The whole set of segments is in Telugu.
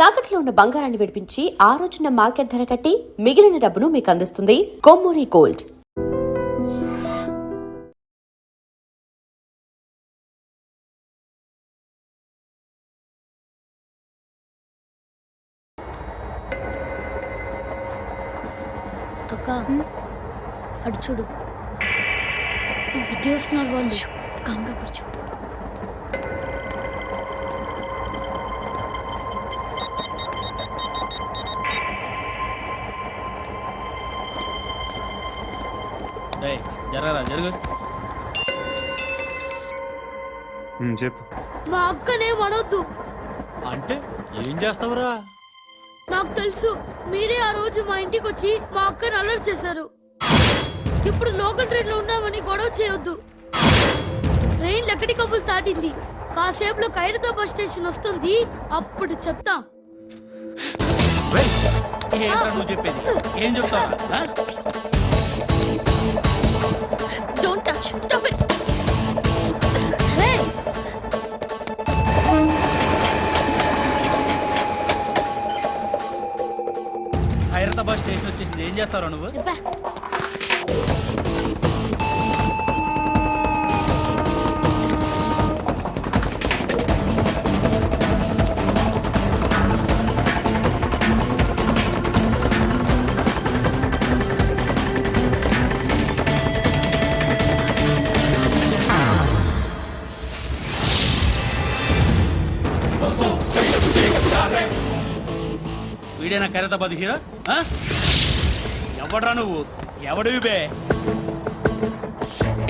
తాకట్లో ఉన్న బంగారాన్ని విడిపించి ఆ రోజున మార్కెట్ ధర కట్టి మిగిలిన డబ్బును మీకు అందిస్తుంది కొమ్మూరి గోల్డ్. అక్క అటు చూడు, ఇటు వస్తున్నారు వాళ్ళు. కంగా కూర్చో. జరగరా జరుగు. చెప్పు. మా అక్కనే అనొద్దు. అంటే ఏం చేస్తావురా? నాకు తెలుసు, మీరే ఆ రోజు మా ఇంటికి వచ్చి మా అక్కని అలర్ట్ చేశారు. ఇప్పుడు లోకల్ ట్రైన్ లో ఉన్నామని గొడవ చేయొద్దు. ట్రైన్ లక్కడి కప్పులు దాటింది. కాసేపులో ఖైరతాబాద్ స్టేషన్ వస్తుంది, అప్పుడు చెప్తా. నువ్వు చెప్పేది ఏం చెప్తావా? Don't touch, stop it. Khairatabad station వచ్చేసింది, ఏం చేస్తావు నువ్వు? వీడేనా ఖైరతాబాద్ హీరో? ఎవడ్రా నువ్వు? ఎవడివి బే?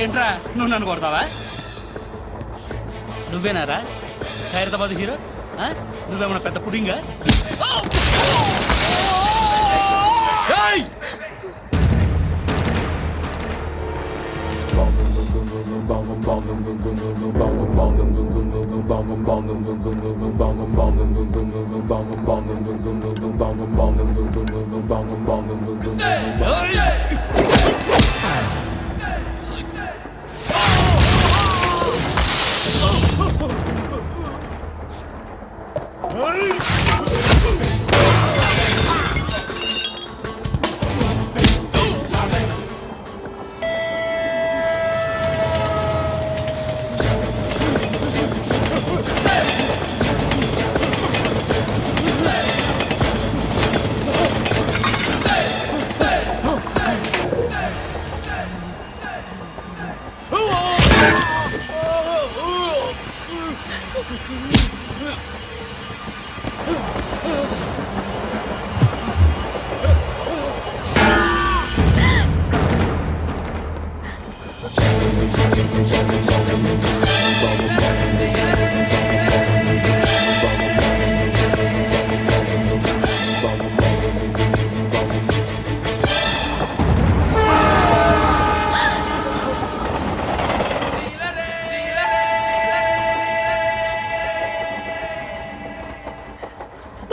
ఏంట్రా నువ్వు నన్ను కొడతావా? నువ్వేనారా ఖైరతాబాద్ హీరో? నువ్వేమన్నా పెద్ద పుడింగా?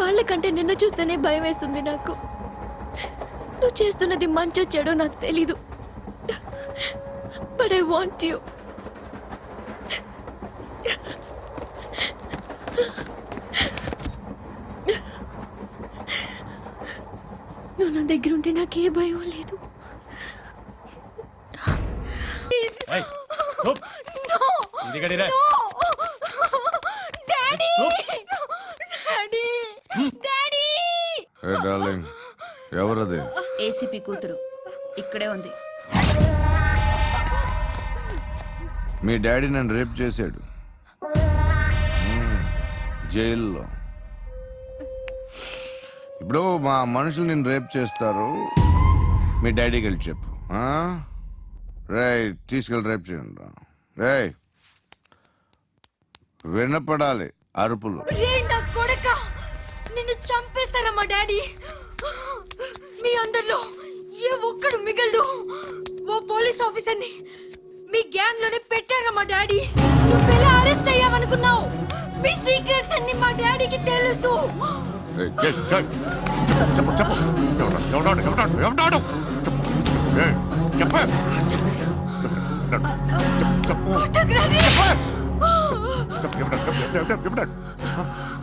వాళ్ళకంటే నిన్ను చూస్తేనే భయం వేస్తుంది నాకు. నువ్వు చేస్తున్నది మంచో చెడో నాకు తెలీదు, బట్ ఐ వాంట్ యు. నువ్వు నా దగ్గర ఉంటే నాకే భయం లేదు. ఎవరది? ఏసీపీ కూతురు ఇక్కడే ఉంది. మీ డాడీ నన్ను రేప్ చేశాడు జైల్లో. ఇప్పుడు మా మనుషులు నిన్ను రేప్ చేస్తారు, మీ డాడీకి వెళ్ళి చెప్పు. రేయ్ తీసుకెళ్ళి రేప్ చేయండి. రేయ్ వినపడాలి అరుపులు. నిన్ను చంపేస్తారా మా డాడీ? మీ అందరిలో ఏ ఒక్కడు మిగలడు. ఓ పోలీస్ ఆఫీసర్ని మీ గ్యాంగ్ లోనే పెట్టారా మా డాడీ? నువ్వెలా అరెస్ట్ అయ్యావనుకున్నావు? మీ సీక్రెట్స్ అన్ని మా డాడీకి తెలుసు.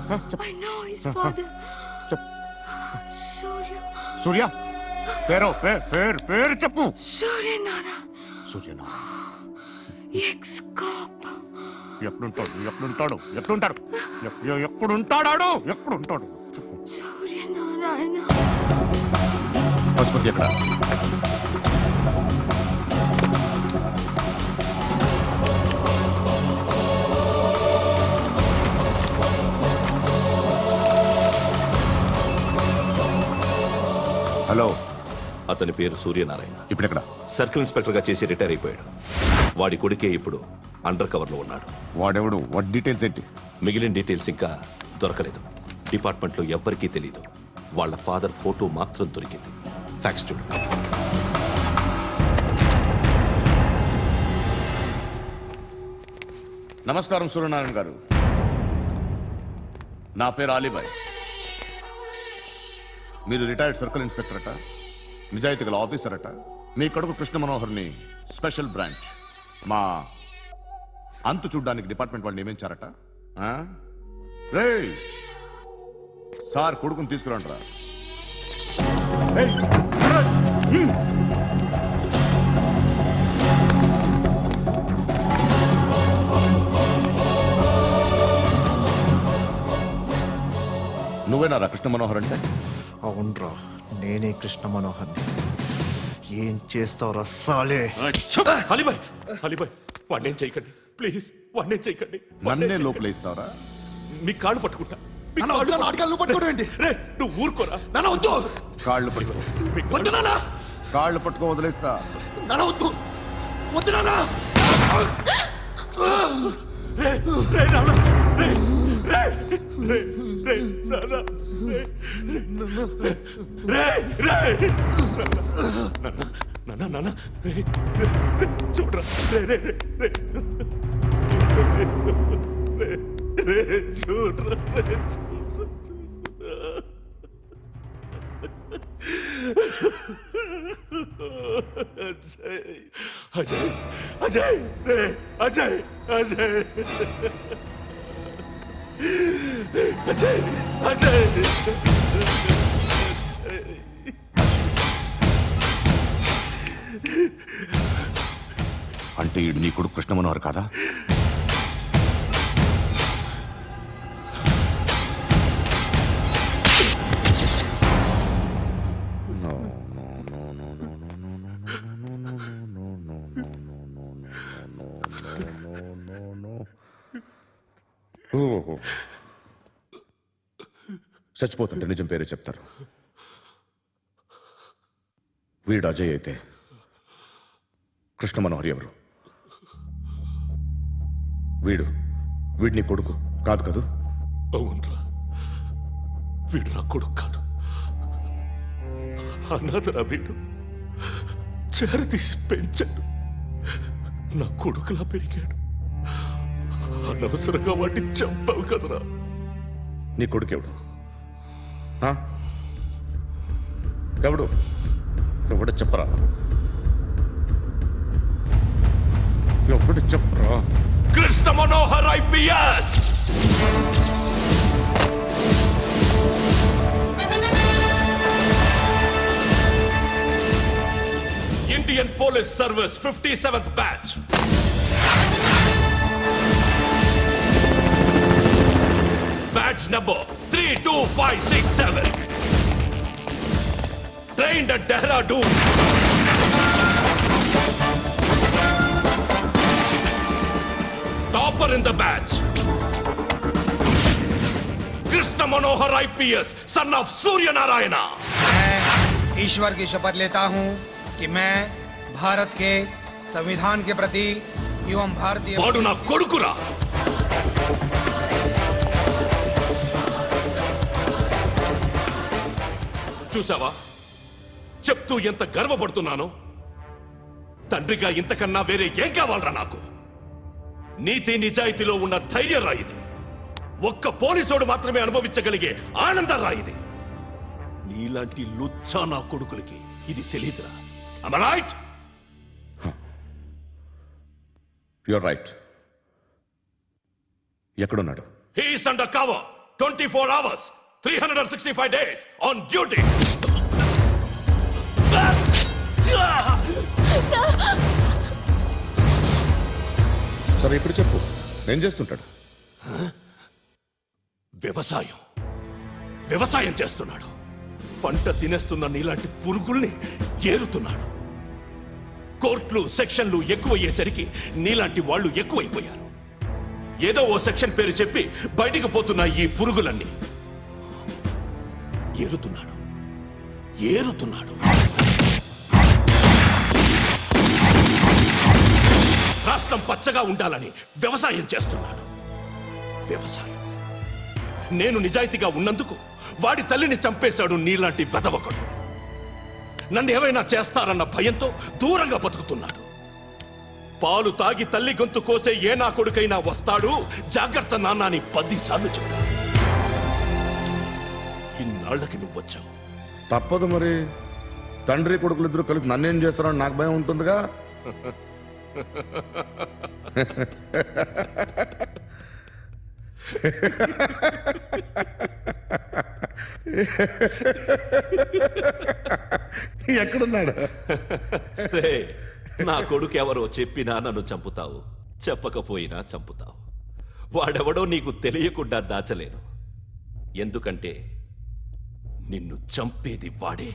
I know his father. చెప్ Surya. సూర్య పేరు పేరు చెప్పు Surya Nana. సూర్యనా Ex-cop. ఎక్కడుంటాడు చెప్పు Surya Narayana. పశుపతి ఎక్కడ హలో అతని పేరు సూర్యనారాయణ. ఇప్పుడు ఎక్కడ సర్కిల్ ఇన్స్పెక్టర్ గా చేసి రిటైర్ అయిపోయాడు. వాడి కొడుకే ఇప్పుడు అండర్ కవర్ లో ఉన్నాడు. వాడెవడు వాట్ డీటెయిల్స్ ఏంటి మిగిలిన డీటెయిల్స్ ఇంకా దొరకలేదు. డిపార్ట్మెంట్ లో ఎవ్వరికీ తెలియదు. వాళ్ళ ఫాదర్ ఫోటో మాత్రం దొరికింది. ఫ్యాక్స్ చూడు. నమస్కారం సూర్యనారాయణ గారు. నా పేరు అలీబాయ్. మీరు రిటైర్డ్ సర్కిల్ ఇన్స్పెక్టర్ అట, నిజాయితీ గల ఆఫీసర్ అట. మీ కొడుకు కృష్ణ మనోహర్ని స్పెషల్ బ్రాంచ్ మా అంతు చూడ్డానికి డిపార్ట్మెంట్ వాళ్ళు నియమించారట. రే సార్ కొడుకుని తీసుకురండి. నువ్వేనారా కృష్ణ మనోహర్ అంటే? అవునరా, నేనే కృష్ణ మనోహర్ని. ఏం చేస్తావురా సాలే? అలీబాయ్, అలీబాయ్, వాడినేం చేయకండి ప్లీజ్, వాడినేం చేయకండి. నన్నే లోపల ఇస్తావరా? మీ కాళ్ళు పట్టుకుంటా. మీ నాన్న వద్దు, నాటకాలు పట్టుకోవడం ఏంటి? రే, నువ్వు ఊరుకోరా. నాన్న వద్దు, కాళ్ళు పట్టుకో. మీ వద్దు నాన్న, కాళ్ళు పట్టుకో వదిలేస్తా. నాన్న వద్దు, వద్దు నాన్న. రే, రే, నాన్న, రే, రే, రే, రే, నాన్న, రే, రే, రే, నాన్న, నాన్న, రే, రే, రే, చూడరా, రే, రే, రే, రే, రే, రే, చూడరా, రే, చూడరా. అజయ్, అజయ్, అజయ్, రే, అజయ్, అజయ్, అజయ్, అజయ్, అంటే ఈడు నీ కొడుకు కృష్ణ మనోహర్ కాదా? చచ్చిపోతుంటే నిజం పేరే చెప్తారు. వీడు అజయ్ అయితే కృష్ణ మనోహర్ ఎవరు? వీడిని కొడుకు కాదు కదూ? అవునరా, వీడు నా కొడుకు కాదు. అన్నదరా వీడు. చేరతీసి పెంచాడు. నా కొడుకులా పెరిగాడు. అనవసరంగా వాడిని చంపావు కదరా. నీ కొడుకు ఎవడు? ఎవడు ఎవడు చెప్పరా? ఎవడు చెప్పరా? Krishna Manohar IPS. Indian police service 57th batch. Batch number 32567. Trained at Dehradun. Topper in the batch. Krishna Manohar IPS, son of Surya Narayana. मैं ईश्वर की शपथ लेता हूं कि मैं भारत के संविधान के प्रति एवं भारतीय వాడు నా కొడుకురా. చూసావా, చెప్తూ ఎంత గర్వపడుతున్నానో. తండ్రిగా ఇంతకన్నా వేరే ఏం కావాలరా నాకు? నీతి నిజాయితీలో ఉన్న ధైర్యం రాయిది. ఒక్క పోలీసోడు మాత్రమే అనుభవించగలిగే ఆనందం రాయిది. నీలాంటి లుచ్చా నా కొడుకులకి ఇది తెలియదురా. Am I right? You're right. ఎక్కడున్నాడు? He is under cover. 24 hours, 365 days on duty. సరే ఇప్పుడు చెప్పు ఏం చేస్తుంటాడు? వ్యవసాయం చేస్తున్నాడు. పంట తినేస్తున్న నీలాంటి పురుగుల్ని ఏరుతున్నాడు. కోర్టులు సెక్షన్లు ఎక్కువయ్యేసరికి నీలాంటి వాళ్ళు ఎక్కువైపోయారు. ఏదో ఓ సెక్షన్ పేరు చెప్పి బయటికి పోతున్న ఈ పురుగులన్నీ ఏరుతున్నాడు. రాష్ట్రం పచ్చగా ఉండాలని వ్యవసాయం చేస్తున్నాడు. నేను నిజాయితీగా ఉన్నందుకు వాడి తల్లిని చంపేశాడు నీలాంటి వెధవకుడు. నన్ను ఏమైనా చేస్తారన్న భయంతో దూరంగా బతుకుతున్నాడు. పాలు తాగి తల్లి గొంతు కోసే ఏ నా కొడుకైనా వస్తాడు, జాగ్రత్త నాన్న అని 10 సార్లు చెప్పాడు. ఇన్నాళ్ళకి నువ్వు వచ్చావు. తప్పదు మరి, తండ్రి కొడుకులు ఇద్దరు కలిసి నన్నేం చేస్తారని నాకు భయం ఉంటుందిగా. ఎక్కడున్నాడు? నా కొడుకు ఎవరో చెప్పినా నన్ను చంపుతావు, చెప్పకపోయినా చంపుతావు. వాడెవడో నీకు తెలియకుండా దాచలేను. ఎందుకంటే నిన్ను చంపేది వాడే.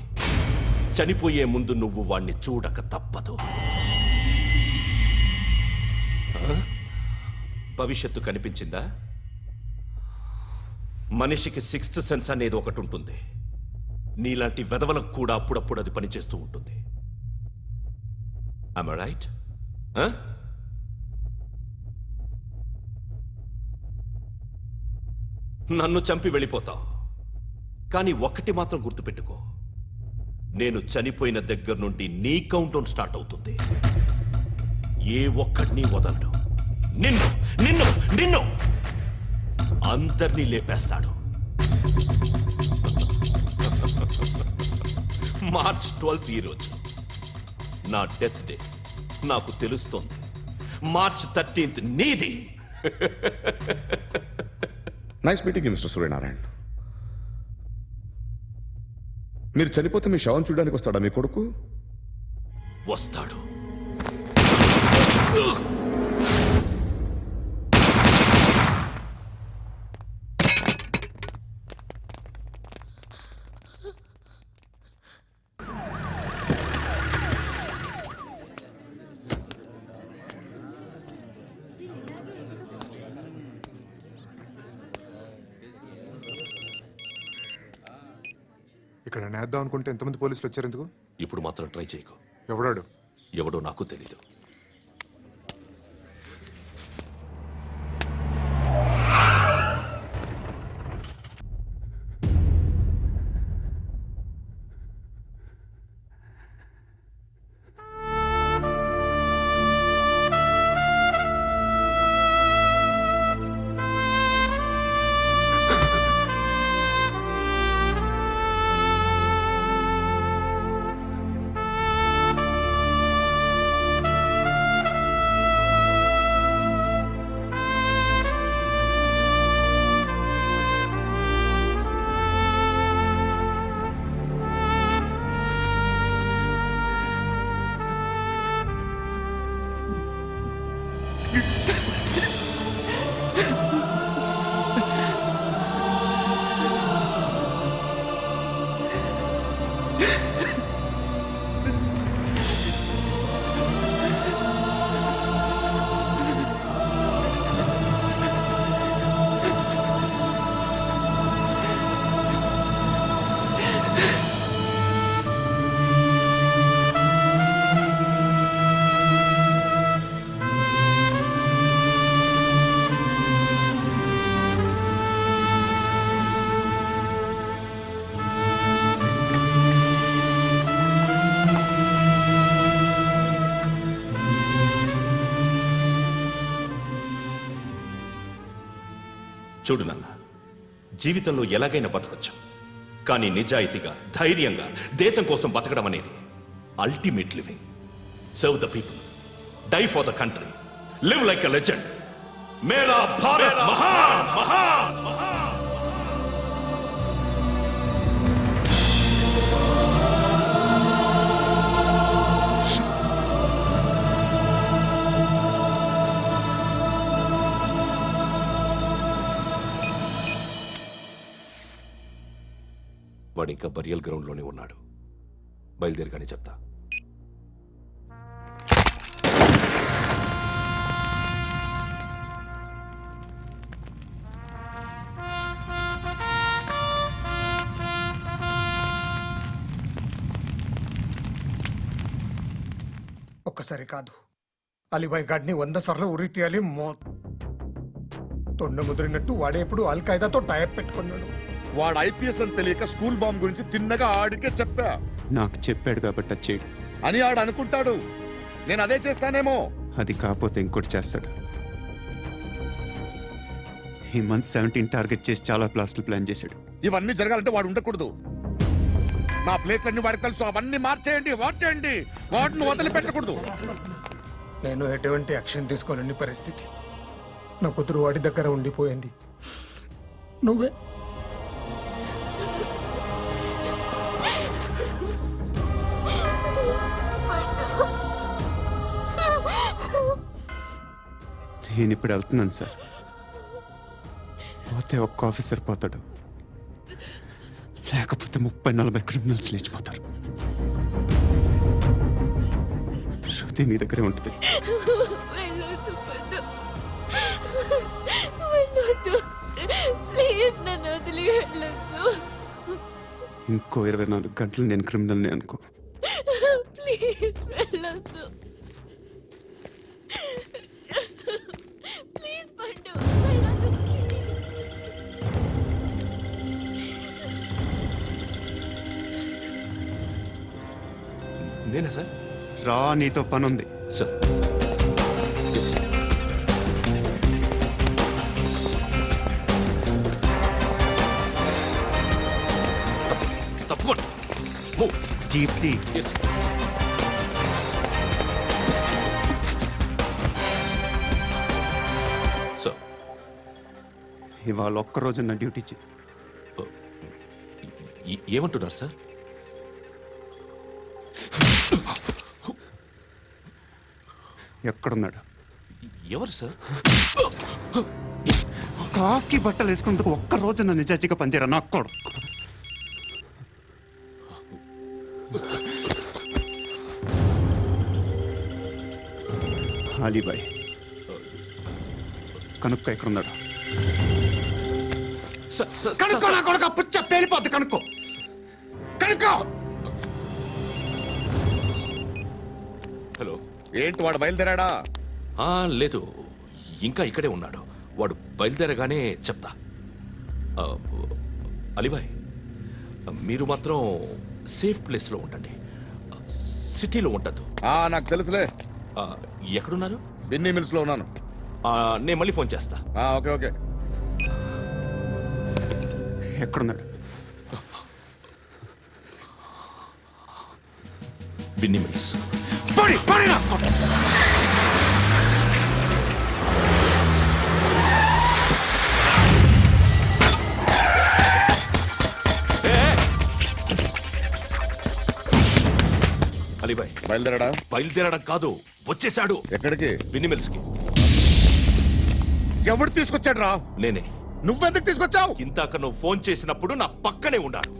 చనిపోయే ముందు నువ్వు వాణ్ణి చూడక తప్పదు. భవిష్యత్తు కనిపించిందా? మనిషికి 6th సెన్స్ అనేది ఒకటి ఉంటుంది. నీలాంటి వెధవలకు కూడా అప్పుడప్పుడు అది పనిచేస్తూ ఉంటుంది. Am I right? నన్ను చంపి వెళ్ళిపోతావు. కానీ ఒక్కటి మాత్రం గుర్తుపెట్టుకో, నేను చనిపోయిన దగ్గర నుండి నీ కౌంట్ డౌన్ స్టార్ట్ అవుతుంది. ఏ ఒక్కడిని వదలడు. నిన్ను అందరినీ లేపేస్తాడు. మార్చ్ 12 ఈ రోజు నా డెత్ డే. నాకు తెలుస్తోంది. మార్చ్ 13 నీది. Nice meeting mister Suryanarayana. మీరు చనిపోతే మీ శవం చూడడానికి వస్తాడా మీ కొడుకు? వస్తాడు. ఇక్కడ నేద్దాం అనుకుంటే ఎంతమంది పోలీసులు వచ్చారు ఎందుకు? ఇప్పుడు మాత్రం ట్రై చేయకు. ఎవడాడు? ఎవడో నాకు తెలీదు. చూడు నాన్న, జీవితంలో ఎలాగైనా బతకొచ్చు. కానీ నిజాయితీగా, ధైర్యంగా దేశం కోసం బతకడం అనేది ultimate living. Serve the people, die for the country, live like a legend. మేరా భారత్ మహాన్ మహాన్ మహాన్. వాడు ఇంకా బరియల్ గ్రౌండ్లోనే ఉన్నాడు. బయలుదేరగానే చెప్తా. ఒక్కసారి కాదు, అలీబాయ్ గాడిని 100 సార్లు ఉరి తీయాలి. తొండ ముదిరినట్టు వాడే ఎప్పుడు అల్ ఖైదాతో టైప్ పెట్టుకున్నాడు. వాడు ఐపీఎస్ అని తెలియక స్కూల్ బాంబ్ గురించి తిన్నగా ఆడికే చెప్పా నాకు చెప్పాడు కాబట్టి అది చేయడు. అని ఆడు అనుకుంటాడు. నేను అదే చేస్తానేమో. అది కాకపోతే ఇంకోటి చేస్తాడు. ఈ మంత్ 17 టార్గెట్ చేసి చాలా ప్లాస్టులు ప్లాన్ చేశాడు. ఇవన్నీ జరగాలంటే వాడు ఉండకూడదు. నా ప్లేస్లన్నీ వాడికి తెలుసు. అవన్నీ మార్చేయండి, వాటేయండి. వాటిని వదిలిపెట్టకూడదు. నేను ఎటువంటి యాక్షన్ తీసుకోలేని పరిస్థితి. నా కూతురు వాడి దగ్గర ఉండిపోయింది. నువ్వే నేను ఇప్పుడు వెళ్తున్నాను సార్. పోతే ఒక్క ఆఫీసర్ పోతాడు, లేకపోతే 30-40 క్రిమినల్స్ లేచిపోతారు. శృతి నీ దగ్గరే ఉంటుంది. వెళ్ళొద్దు పండు, వెళ్ళొద్దు ప్లీజ్, నన్ను వదిలి వెళ్ళొద్దు ఇంకో 24 గంటలు నేను క్రిమినల్ని అనుకో. ప్లీజ్ వెళ్ళొద్దు, ప్లీజ్ పండు వెళ్ళొద్దు ప్లీజ్. నేనా సార్? రా, నీతో పని ఉంది. సార్, తప్పకుండా. జీప్తి సార్, ఇవాళ ఒక్కరోజు నా డ్యూటీ చేయి. ఏమంటున్నారు సార్? ఎక్కడున్నాడు? ఎవరు సార్? కాకి బట్టలు వేసుకున్నందుకు ఒక్కరోజు నా నిజాయితీగా పనిచేయరా నాకు కూడా. అలీబాయ్ కనుక్కో, ఎక్కడున్నాడు? కనుక్కో నా కొడుకు, పుచ్చ పేలిపోద్ది. కనుక్కో, కనుక్కో. హలో, ఏంటి వాడు బయలుదేరాడా? లేదు, ఇంకా ఇక్కడే ఉన్నాడు. వాడు బయలుదేరగానే చెప్తా. అలీబాయ్, మీరు మాత్రం సేఫ్ ప్లేస్లో ఉండండి, సిటీలో ఉండద్దు. నాకు తెలుసులే. ఎక్కడున్నారు? బిన్నీ మిల్స్ లో ఉన్నాను. నేను మళ్ళీ ఫోన్ చేస్తా. Okay okay. ఎక్కడున్నాడు? బిన్నీ మిల్స్. అలీబాయ్ బయలుదేరాడా? బయలుదేరడం కాదు, వచ్చేశాడు. ఎక్కడికి? బిన్నీ మిల్స్ కి. ఎవడు తీసుకొచ్చాడు రా? నేనే. నువ్వెందుకు తీసుకొచ్చావు? ఇందాక నువ్వు ఫోన్ చేసినప్పుడు నా పక్కనే ఉన్నాడు.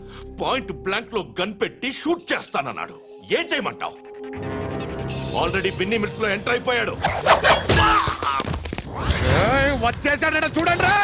పాయింట్ బ్లాంక్ లో గన్ పెట్టి షూట్ చేస్తానన్నాడు. ఏం చేయమంటావు? ఆల్రెడీ బిన్నీ మిల్స్ లో ఎంటర్ అయిపోయాడు. వచ్చేసాడ చూడండి రా.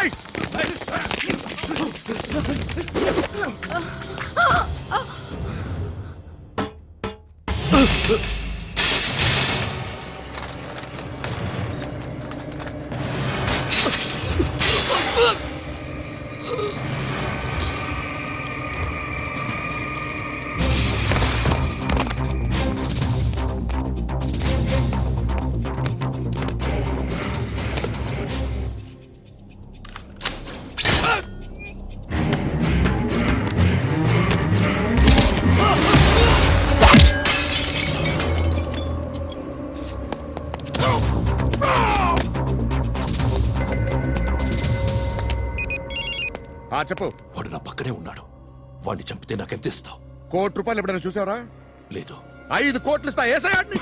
చెప్పు. వాడు నా పక్కనే ఉన్నాడు. వాడిని చంపితే నాకెంత ఇస్తావు? ₹1 కోటి ఎప్పుడైనా చూసావరా? లేదు. 5 కోట్లు ఇస్తా. ఏసయాడిని.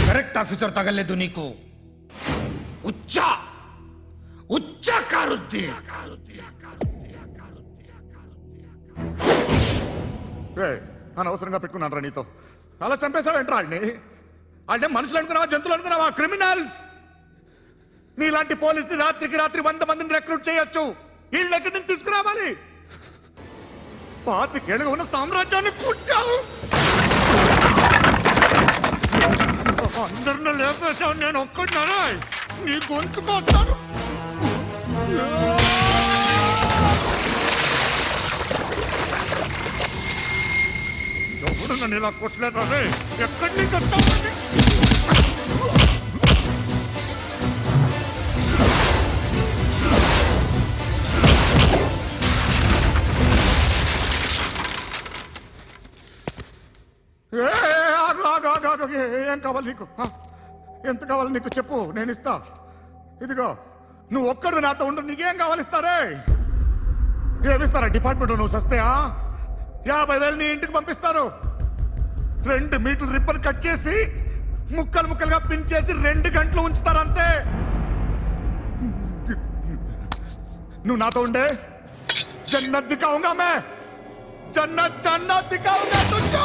కరెక్ట్ ఆఫీసర్ తగలేదు నీకు ఉచ్చా ఉచ్చా కారుద్ది అనవసరంగా పెట్టుకున్నాను రా నీతో అలా చంపేశావేంట్రా ఆడిని అంటే మనుషులు అనుకున్నావా జంతువులు అనుకున్నావా క్రిమినల్స్ నీలాంటి పోలీసుని రాత్రికి రాత్రి 100 మందిని రిక్రూట్ చేయొచ్చు వీళ్ళు ఎక్కడి నుంచి తీసుకురావాలి 25 ఏళ్ళుగా ఉన్న సామ్రాజ్యాన్ని కూర్చావు అందరిని లేపేశావు నేను ఒక్కడినారా నీ గొంతుకొస్తాను ఎవరు నన్ను ఇలా కొట్టలేదా ఎక్కడి నుంచి వస్తావు ఏం కావాలి నీకు ఎంత కావాలి నీకు చెప్పు నేను ఇస్తా ఇదిగో నువ్వు ఒక్కడు నాతో ఉండు నీకేం కావాలి ఇస్తారే ఏమిస్తారా డిపార్ట్మెంట్ నువ్వు చస్తేయా 50,000 నీ ఇంటికి పంపిస్తారు 2 మీటర్లు రిబ్బన్ కట్ చేసి ముక్కలు ముక్కలుగా పిన్ చేసి 2 గంటలు ఉంచుతారు అంతే నువ్వు నాతో ఉండే జన్నత్ దిఖాऊंगा मैं जन्नत जन्नत दिखाऊंगा तुझको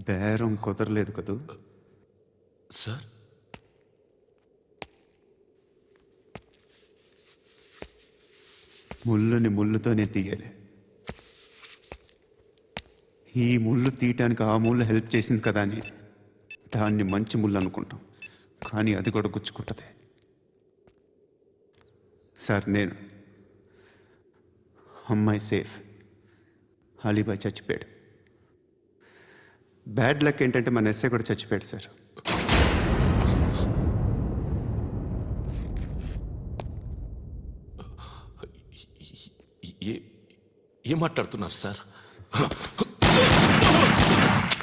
బేరం కుదరలేదు కదూ. సార్ ముళ్ళుని ముళ్ళుతోనే తీయాలి. ఈ ముళ్ళు తీయటానికి ఆ ముళ్ళు హెల్ప్ చేసింది కదా అని దాన్ని మంచి ముళ్ళు అనుకుంటాం, కానీ అది కూడా గుచ్చుకుంటుంది. సార్ నేను అమ్మాయి సేఫ్, అలీబాయ్ చచ్చిపోయాడు. బ్యాడ్ లక్ ఏంటంటే మన ఎస్ఐ కూడా చచ్చిపోయాడు సార్. ఏం మాట్లాడుతున్నారు సార్?